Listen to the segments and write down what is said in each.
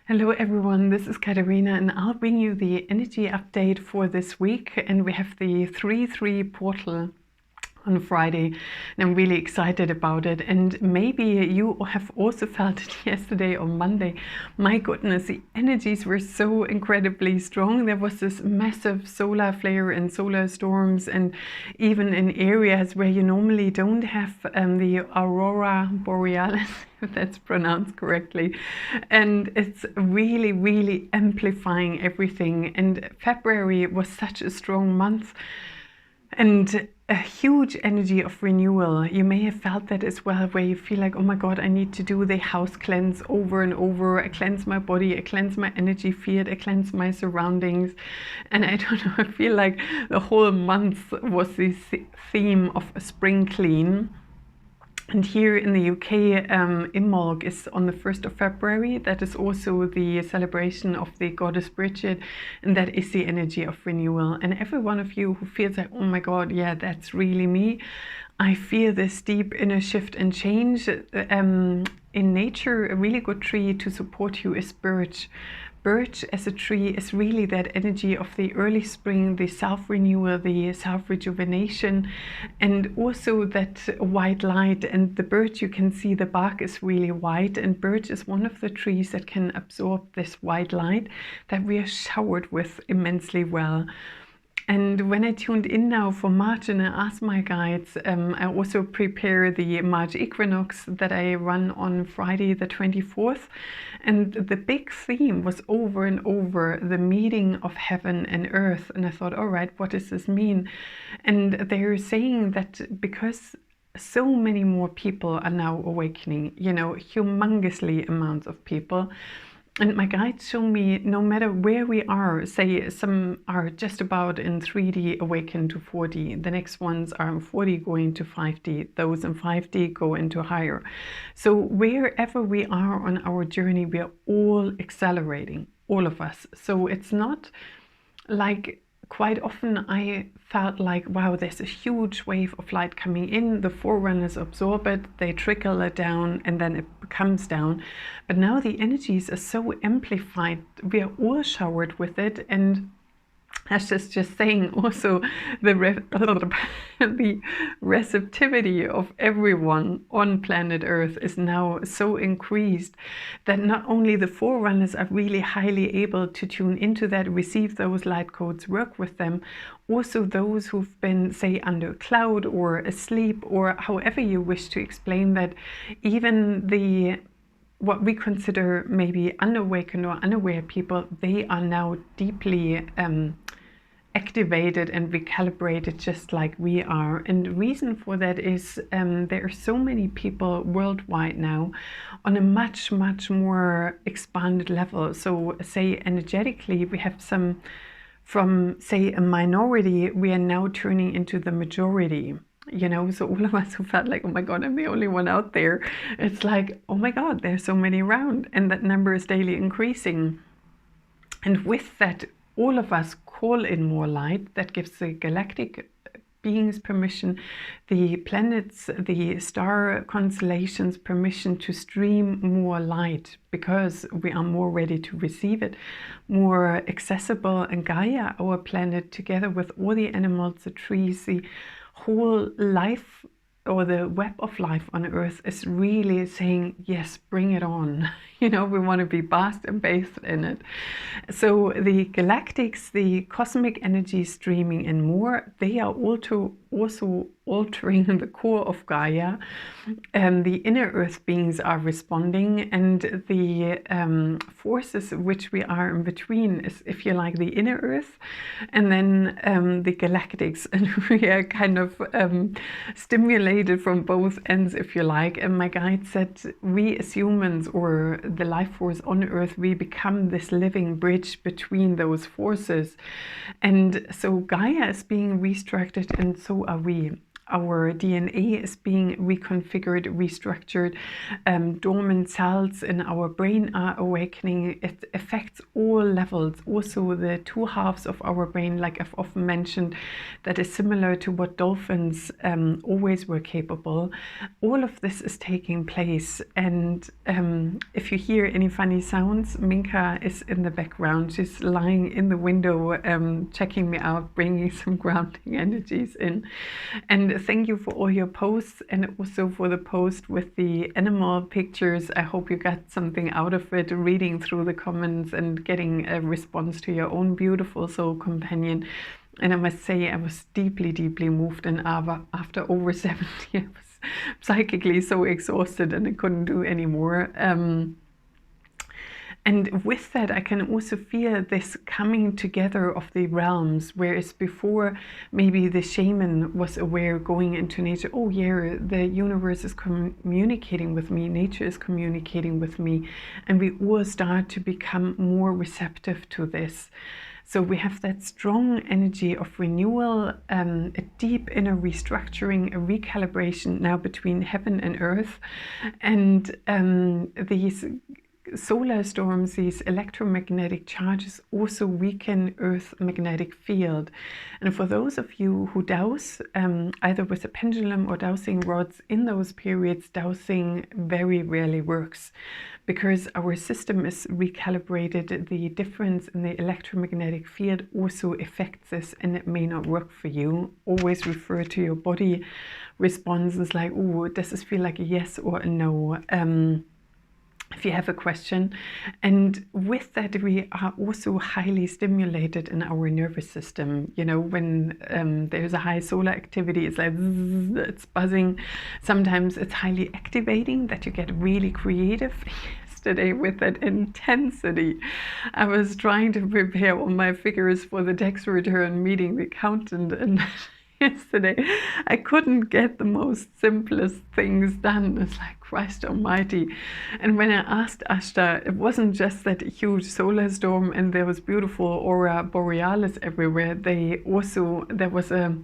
Hello everyone, this is Katerina and I'll bring you the energy update for this week, and we have the 3-3 portal on Friday and I'm really excited about it. And maybe you have also felt it yesterday or Monday. My goodness, the energies were so incredibly strong. There was this massive solar flare and solar storms, and even in areas where you normally don't have the aurora borealis, if that's pronounced correctly, and it's really amplifying everything. And February was such a strong month and a huge energy of renewal. You may have felt that as well, where you feel like, oh my God, I need to do the house cleanse over and over. I cleanse my body, I cleanse my energy field, I cleanse my surroundings. And I don't know, I feel like the whole month was this theme of a spring clean. And here in the UK, Imbolc is on the 1st of February. That is also the celebration of the goddess Bridget, and that is the energy of renewal. And every one of you who feels like, oh my God, yeah, that's really me. I feel this deep inner shift and change. In nature, a really good tree to support you is birch. Birch as a tree is really that energy of the early spring, the self-renewal, the self-rejuvenation, and also that white light. And the birch, you can see the bark is really white, and birch is one of the trees that can absorb this white light that we are showered with immensely well. And when I tuned in now for March and I asked my guides, I also prepare the March equinox that I run on Friday the 24th. And the big theme was over and over the meeting of heaven and earth. And I thought, all right, what does this mean? And they're saying that because so many more people are now awakening, you know, humongously amounts of people. And my guides show me, no matter where we are, say some are just about in 3D awakened to 4D, the next ones are in 4D going to 5D, those in 5D go into higher. So wherever we are on our journey, we are all accelerating, all of us. So it's not like, quite often I felt like, wow, there's a huge wave of light coming in, the forerunners absorb it, they trickle it down, and then it comes down. But now the energies are so amplified, we are all showered with it. And as just saying, also the receptivity of everyone on planet Earth is now so increased that not only the forerunners are really highly able to tune into that, receive those light codes, work with them, also those who've been, say, under a cloud or asleep, or however you wish to explain that, even the what we consider maybe unawakened or unaware people, they are now deeply activated and recalibrated just like we are. And the reason for that is there are so many people worldwide now on a much more expanded level. So say energetically, we have some from, say, a minority, we are now turning into the majority. You know, so all of us who felt like, oh my God, I'm the only one out there, it's like, oh my God, there's so many around, and that number is daily increasing. And with that, all of us call in more light. That gives the galactic beings permission, the planets, the star constellations permission to stream more light, because we are more ready to receive it, more accessible. And Gaia, our planet, together with all the animals, the trees, the whole life, or the web of life on Earth, is really saying, yes, bring it on. You know, we want to be bathed and bathed in it. So the galactics, the cosmic energy streaming and more, they are also altering the core of Gaia. The inner Earth beings are responding, and the forces which we are in between is, if you like, the inner Earth and then the galactics, and we are kind of stimulated from both ends, if you like. And my guide said, we as humans, or the life force on Earth, we become this living bridge between those forces. And so Gaia is being restructured, and so are we. our DNA is being reconfigured, restructured. Dormant cells in our brain are awakening. It affects all levels. Also the two halves of our brain, like I've often mentioned, that is similar to what dolphins always were capable. All of this is taking place. And if you hear any funny sounds, Minka is in the background. She's lying in the window, checking me out, bringing some grounding energies in. And thank you for all your posts, and also for the post with the animal pictures. I hope you got something out of it, reading through the comments and getting a response to your own beautiful soul companion. And I must say, I was deeply, deeply moved. And after over 70, I was psychically so exhausted and I couldn't do anymore. And with that, I can also feel this coming together of the realms, whereas before maybe the shaman was aware going into nature, oh yeah, the universe is communicating with me, nature is communicating with me, and we all start to become more receptive to this. So we have that strong energy of renewal, a deep inner restructuring, a recalibration now between heaven and earth, and these solar storms, these electromagnetic charges also weaken Earth's magnetic field. And for those of you who dowse, either with a pendulum or dowsing rods, in those periods, dowsing very rarely works because our system is recalibrated. The difference in the electromagnetic field also affects this, and it may not work for you. Always refer to your body responses, like, oh, does this feel like a yes or a no? If you have a question. And with that, we are also highly stimulated in our nervous system. You know, when there's a high solar activity, it's like zzz, it's buzzing. Sometimes it's highly activating, that you get really creative. Yesterday, with that intensity, I was trying to prepare all my figures for the tax return, meeting the accountant, and yesterday I couldn't get the most simplest things done. It's like, Christ almighty. And when I asked Ashta, it wasn't just that huge solar storm and there was beautiful aurora borealis everywhere. There was a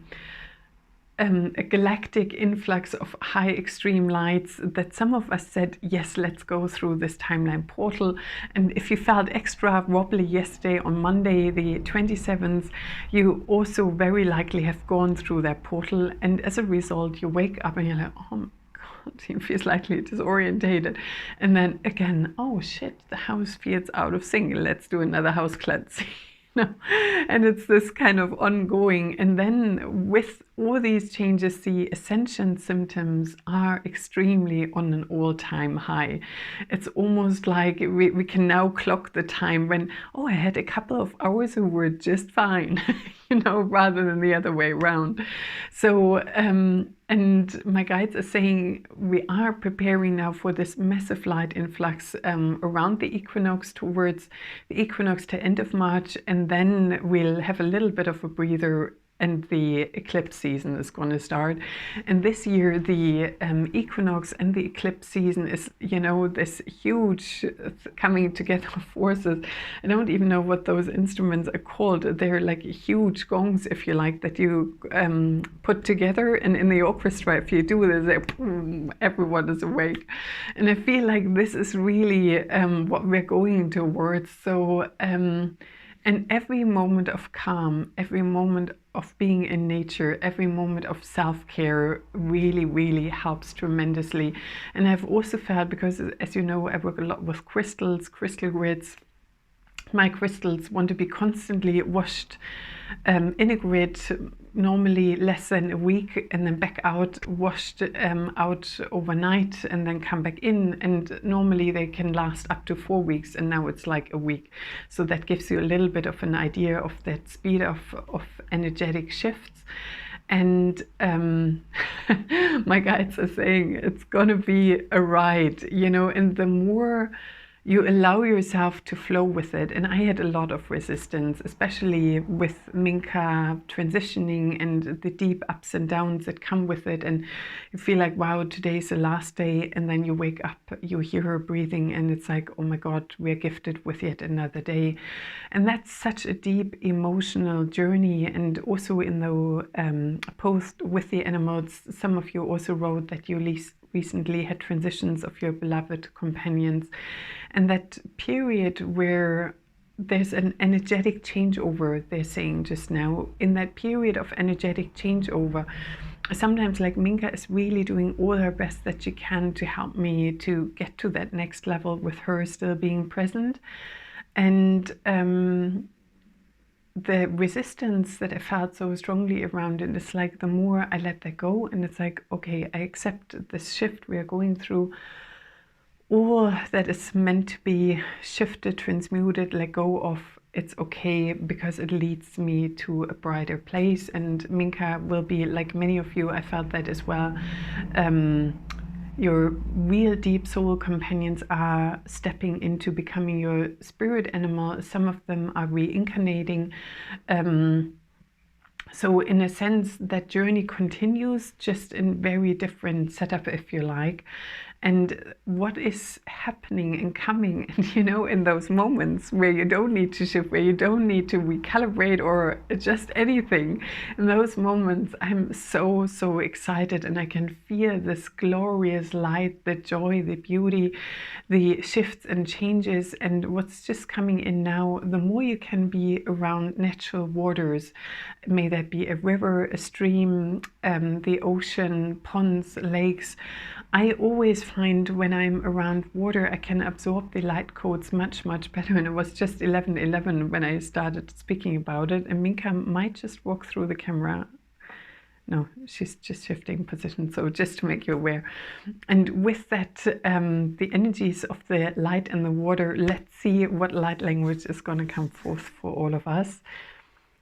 galactic influx of high extreme lights that some of us said, yes, let's go through this timeline portal. And if you felt extra wobbly yesterday on Monday, the 27th, you also very likely have gone through that portal. And as a result, you wake up and you're like, oh my God, you feel slightly disorientated. And then again, oh shit, the house feels out of sync. Let's do another house cleanse. No. And it's this kind of ongoing. And then with all these changes, the ascension symptoms are extremely on an all-time high. It's almost like we can now clock the time when, oh, I had a couple of hours who were just fine, you know, rather than the other way around. So, and my guides are saying we are preparing now for this massive light influx around the equinox, towards the equinox to end of March, and then we'll have a little bit of a breather and the eclipse season is going to start. And this year the equinox and the eclipse season is, you know, this huge coming together of forces. I don't even know what those instruments are called. They're like huge gongs, if you like, that you put together, and in the orchestra, if you do this, everyone is awake. And I feel like this is really what we're going towards. So and every moment of calm, every moment of being in nature, every moment of self-care really, really helps tremendously. And I've also felt, because as you know, I work a lot with crystals, crystal grids. My crystals want to be constantly washed in a grid, normally less than a week, and then back out, washed out overnight, and then come back in. And normally they can last up to 4 weeks, and now it's like a week. So that gives you a little bit of an idea of that speed of energetic shifts. And my guides are saying it's gonna be a ride, you know, and the more you allow yourself to flow with it. And I had a lot of resistance, especially with Minka transitioning and the deep ups and downs that come with it. And you feel like, wow, today's the last day. And then you wake up, you hear her breathing, and it's like, oh my God, we're gifted with yet another day. And that's such a deep emotional journey. And also in the post with the animals, some of you also wrote that you recently had transitions of your beloved companions, and that period where there's an energetic changeover, they're saying just now. In that period of energetic changeover, sometimes like Minka is really doing all her best that she can to help me to get to that next level with her still being present. And the resistance that I felt so strongly around it is like the more I let that go, and it's like, okay, I accept this shift we are going through. All that is meant to be shifted, transmuted, let go of, it's okay, because it leads me to a brighter place. And Minka will be, like many of you, I felt that as well. Your real deep soul companions are stepping into becoming your spirit animal. Some of them are reincarnating. So in a sense, that journey continues, just in very different setup, if you like. And what is happening and coming, and you know, in those moments where you don't need to shift, where you don't need to recalibrate or adjust anything, in those moments I'm so excited, and I can feel this glorious light, the joy, the beauty, the shifts and changes. And what's just coming in now, the more you can be around natural waters, may that be a river, a stream, the ocean, ponds, lakes. I always find when I'm around water, I can absorb the light codes much better. And it was just 11:11 when I started speaking about it. And Minka might just walk through the camera. No, she's just shifting position. So just to make you aware. And with that, the energies of the light and the water, let's see what light language is going to come forth for all of us.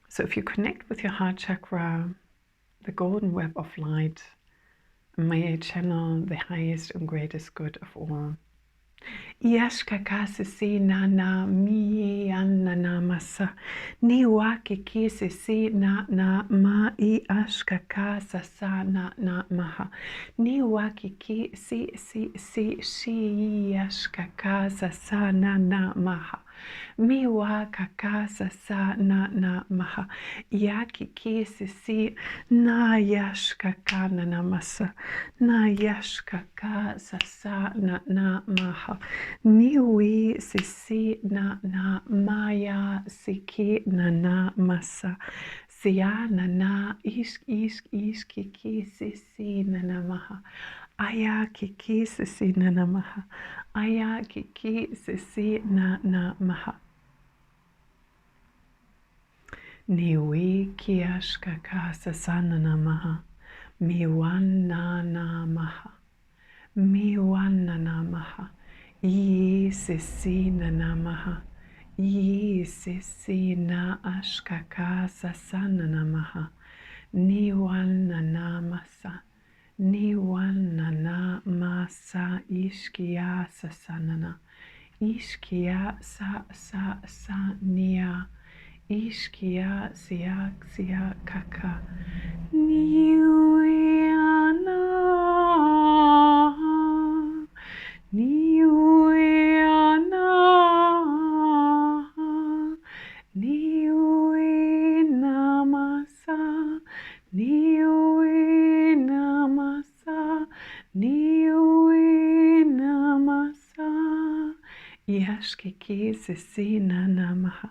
So if you connect with your heart chakra, the golden web of light, may I channel the highest and greatest good of all. Iashkaka se na na mi anana masa ni wake ki se na ma iashkaka sa na maha ni wake ki si shi iashkaka sa na maha mi wa kaka sa na maha yaki ki si na yashkaka na masa na yashkaka sa na maha niwi si na maya siki na masa siya na ish kiki si na maha aya kiki si na maha aya kiki si na maha niwi kiashkaka sa na maha miwana na maha miwana na maha I si na maha I si na ashkaka sasana namaha niwana na masa niwana na masa ishkiya sasanana ishkiya sa nia ishkiya siya kaka niwana Yashkiki sisi na namaha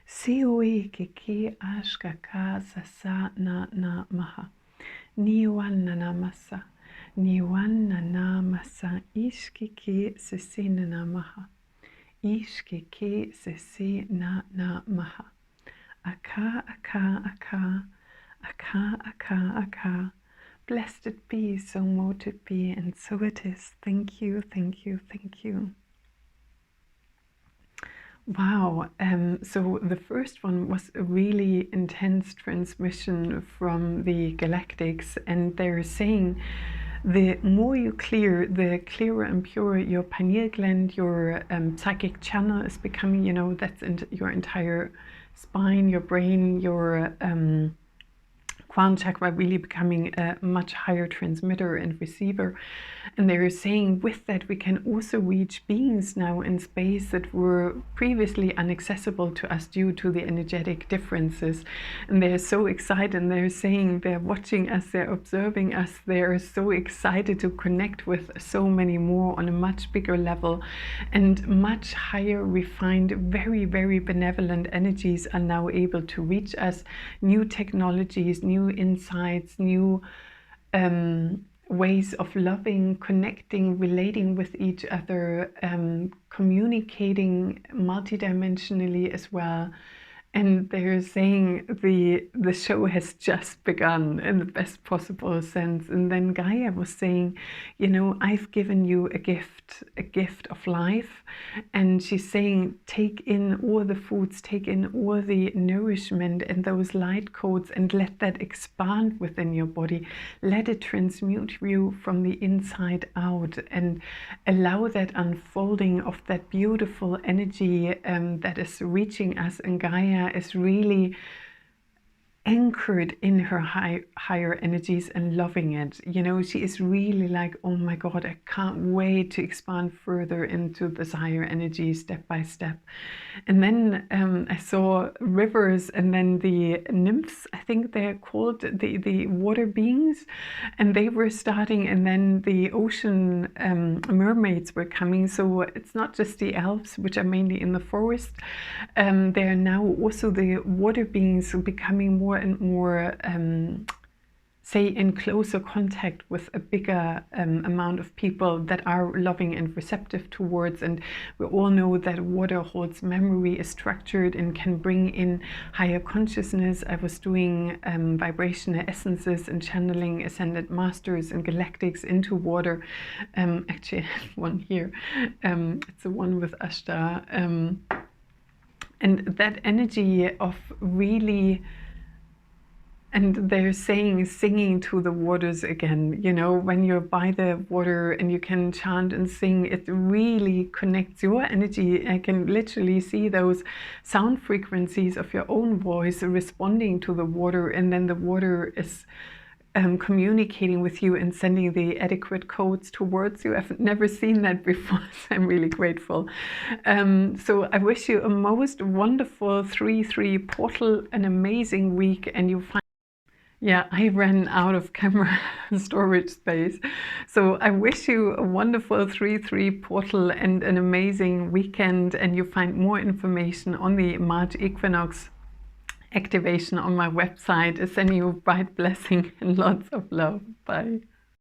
siwi kiki ashkaka sasa na maha niwana namasa niwana namasa ishkiki sisi na namaha ishkiki sisi na maha aka blessed it be, so mote it be, and so it is. Thank you. Wow, so the first one was a really intense transmission from the Galactics, and they're saying the more you clear, the clearer and purer your pineal gland, your psychic channel is becoming, you know, that's in your entire spine, your brain, your crown chakra really becoming a much higher transmitter and receiver. And they're saying with that we can also reach beings now in space that were previously inaccessible to us due to the energetic differences. And they're so excited, and they're saying they're watching us, they're observing us, they're so excited to connect with so many more on a much bigger level, and much higher refined, very, very benevolent energies are now able to reach us. New technologies, new insights, new ways of loving, connecting, relating with each other, communicating multidimensionally as well. And they're saying the show has just begun in the best possible sense. And then Gaia was saying, you know, I've given you a gift of life. And she's saying, take in all the foods, take in all the nourishment and those light codes, and let that expand within your body. Let it transmute you from the inside out, and allow that unfolding of that beautiful energy that is reaching us. And Gaia is really anchored in her higher energies and loving it. You know, she is really like, oh my God, I can't wait to expand further into this higher energy step by step. And then I saw rivers, and then the nymphs, I think they're called, the water beings, and they were starting, and then the ocean mermaids were coming. So it's not just the elves, which are mainly in the forest. They are now also the water beings becoming more and more, say, in closer contact with a bigger amount of people that are loving and receptive towards. And we all know that water holds memory, is structured, and can bring in higher consciousness. I was doing vibrational essences and channeling ascended masters and galactics into water. Actually, I have one here. It's the one with Ashtar. And that energy of really, and they're saying, singing to the waters again, you know, when you're by the water and you can chant and sing, it really connects your energy. I can literally see those sound frequencies of your own voice responding to the water, and then the water is communicating with you and sending the adequate codes towards you. I've never seen that before, so I'm really grateful. So I wish you a most wonderful 3-3 portal, an amazing week, and you find, yeah, I ran out of camera storage space. So I wish you a wonderful 3-3 portal and an amazing weekend, and you find more information on the March equinox activation on my website. Sending you bright blessing and lots of love. Bye.